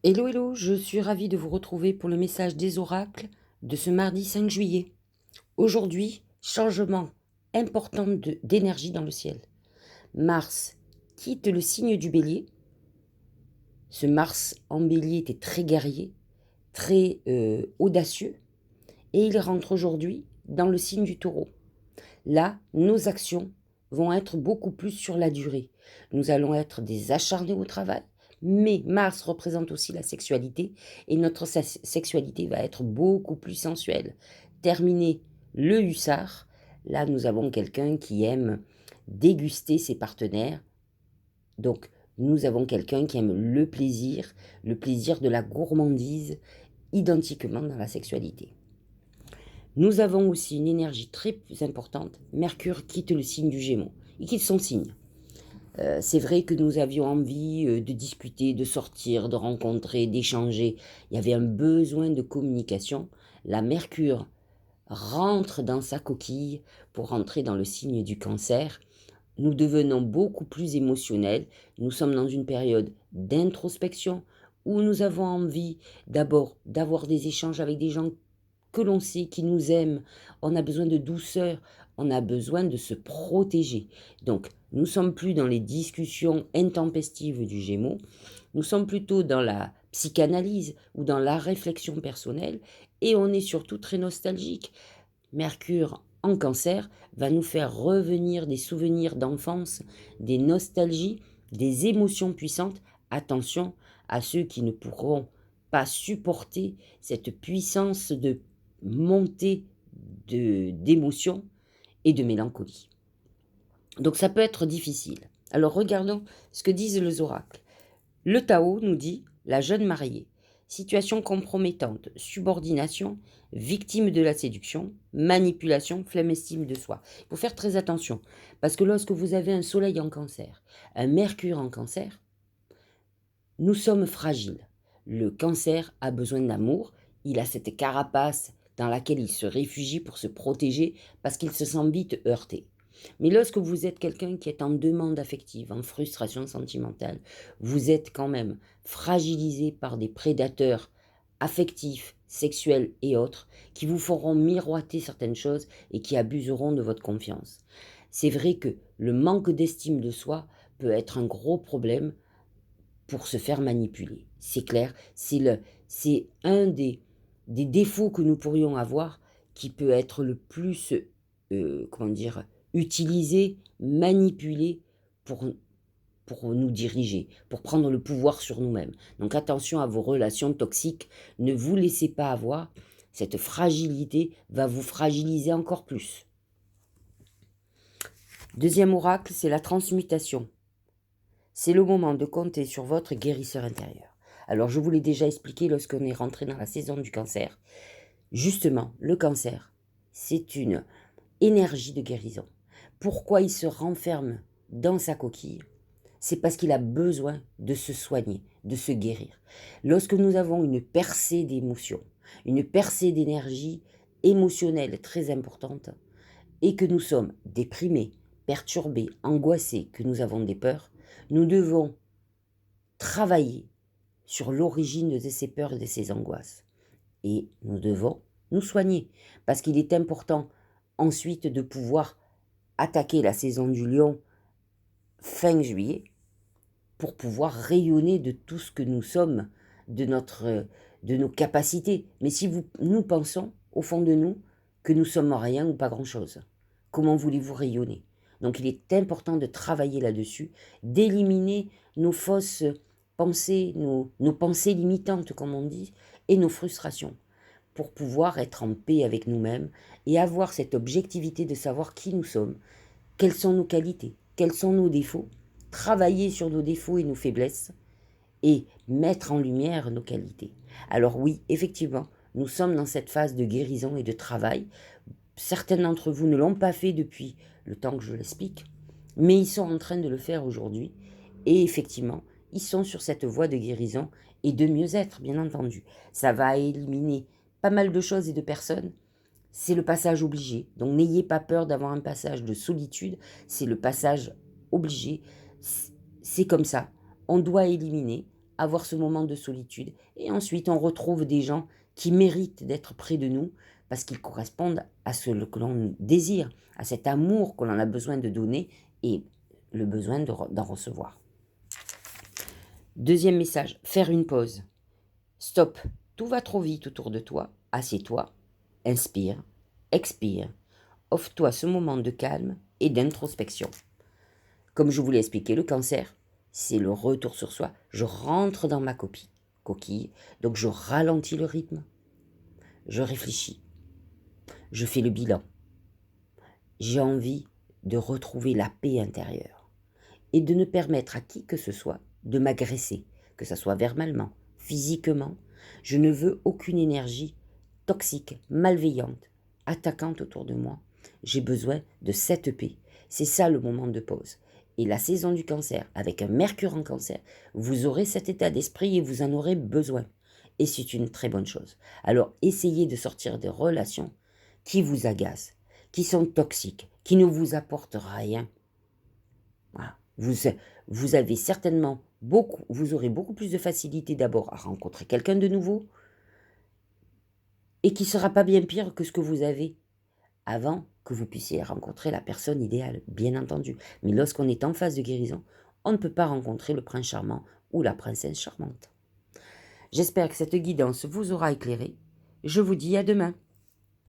Hello, hello, je suis ravie de vous retrouver pour le message des oracles de ce mardi 5 juillet. Aujourd'hui, changement important d'énergie dans le ciel. Mars quitte le signe du bélier. Ce Mars en bélier était très guerrier, très audacieux, et il rentre aujourd'hui dans le signe du taureau. Là, nos actions vont être beaucoup plus sur la durée. Nous allons être des acharnés au travail, mais Mars représente aussi la sexualité et notre sexualité va être beaucoup plus sensuelle. Terminé le hussard, là nous avons quelqu'un qui aime déguster ses partenaires. Donc nous avons quelqu'un qui aime le plaisir de la gourmandise, identiquement dans la sexualité. Nous avons aussi une énergie très importante. Mercure quitte le signe du Gémeaux. Il quitte son signe. C'est vrai que nous avions envie de discuter, de sortir, de rencontrer, d'échanger. Il y avait un besoin de communication. La Mercure rentre dans sa coquille pour rentrer dans le signe du Cancer. Nous devenons beaucoup plus émotionnels. Nous sommes dans une période d'introspection où nous avons envie d'abord d'avoir des échanges avec des gens que l'on sait, qui nous aiment. On a besoin de douceur, on a besoin de se protéger. Donc, nous ne sommes plus dans les discussions intempestives du Gémeaux, nous sommes plutôt dans la psychanalyse ou dans la réflexion personnelle, et on est surtout très nostalgique. Mercure en Cancer va nous faire revenir des souvenirs d'enfance, des nostalgies, des émotions puissantes. Attention à ceux qui ne pourront pas supporter cette puissance de montée d'émotions et de mélancolie. Donc ça peut être difficile. Alors regardons ce que disent les oracles. Le Tao nous dit la jeune mariée, situation compromettante, subordination, victime de la séduction, manipulation, flemme, estime de soi. Il faut faire très attention parce que lorsque vous avez un soleil en Cancer, un Mercure en Cancer, nous sommes fragiles. Le Cancer a besoin d'amour, il a cette carapace dans laquelle il se réfugie pour se protéger parce qu'il se sent vite heurté. Mais lorsque vous êtes quelqu'un qui est en demande affective, en frustration sentimentale, vous êtes quand même fragilisé par des prédateurs affectifs, sexuels et autres qui vous feront miroiter certaines choses et qui abuseront de votre confiance. C'est vrai que le manque d'estime de soi peut être un gros problème pour se faire manipuler. C'est clair, c'est un des défauts que nous pourrions avoir qui peut être le plus, comment dire, utilisé, manipulé pour, pour nous diriger, pour prendre le pouvoir sur nous-mêmes. Donc attention à vos relations toxiques, ne vous laissez pas avoir, cette fragilité va vous fragiliser encore plus. Deuxième oracle, c'est la transmutation. C'est le moment de compter sur votre guérisseur intérieur. Alors je vous l'ai déjà expliqué lorsqu'on est rentré dans la saison du Cancer. Justement, le Cancer, c'est une énergie de guérison. Pourquoi il se renferme dans sa coquille? C'est parce qu'il a besoin de se soigner, de se guérir. Lorsque nous avons une percée d'émotions, une percée d'énergie émotionnelle très importante, et que nous sommes déprimés, perturbés, angoissés, que nous avons des peurs, nous devons travailler sur l'origine de ces peurs et de ces angoisses. Et nous devons nous soigner, parce qu'il est important ensuite de pouvoir attaquer la saison du lion fin juillet pour pouvoir rayonner de tout ce que nous sommes, de nos capacités. Mais si nous pensons, au fond de nous, que nous sommes rien ou pas grand-chose, comment voulez-vous rayonner? Donc il est important de travailler là-dessus, d'éliminer nos fausses pensées, nos pensées limitantes, comme on dit, et nos frustrations, pour pouvoir être en paix avec nous-mêmes et avoir cette objectivité de savoir qui nous sommes, quelles sont nos qualités, quels sont nos défauts, travailler sur nos défauts et nos faiblesses, et mettre en lumière nos qualités. Alors oui, effectivement, nous sommes dans cette phase de guérison et de travail. Certains d'entre vous ne l'ont pas fait depuis le temps que je l'explique, mais ils sont en train de le faire aujourd'hui. Et effectivement, ils sont sur cette voie de guérison et de mieux-être, bien entendu. Ça va éliminer pas mal de choses et de personnes. C'est le passage obligé. Donc n'ayez pas peur d'avoir un passage de solitude. C'est le passage obligé. C'est comme ça. On doit éliminer avoir ce moment de solitude. Et ensuite, on retrouve des gens qui méritent d'être près de nous parce qu'ils correspondent à ce que l'on désire, à cet amour que l'on a besoin de donner et le besoin d'en recevoir. Deuxième message, faire une pause. Stop, tout va trop vite autour de toi. Assieds-toi, inspire, expire. Offre-toi ce moment de calme et d'introspection. Comme je vous l'ai expliqué, le cancer, c'est le retour sur soi. Je rentre dans ma coquille, donc je ralentis le rythme, je réfléchis, je fais le bilan. J'ai envie de retrouver la paix intérieure et de ne permettre à qui que ce soit de m'agresser, que ce soit verbalement, physiquement. Je ne veux aucune énergie toxique, malveillante, attaquante autour de moi. J'ai besoin de cette paix. C'est ça le moment de pause. Et la saison du cancer, avec un Mercure en cancer, vous aurez cet état d'esprit et vous en aurez besoin. Et c'est une très bonne chose. Alors essayez de sortir des relations qui vous agacent, qui sont toxiques, qui ne vous apportent rien. Voilà. Vous avez certainement vous aurez beaucoup plus de facilité d'abord à rencontrer quelqu'un de nouveau et qui ne sera pas bien pire que ce que vous avez avant que vous puissiez rencontrer la personne idéale, bien entendu. Mais lorsqu'on est en phase de guérison, on ne peut pas rencontrer le prince charmant ou la princesse charmante. J'espère que cette guidance vous aura éclairé. Je vous dis à demain.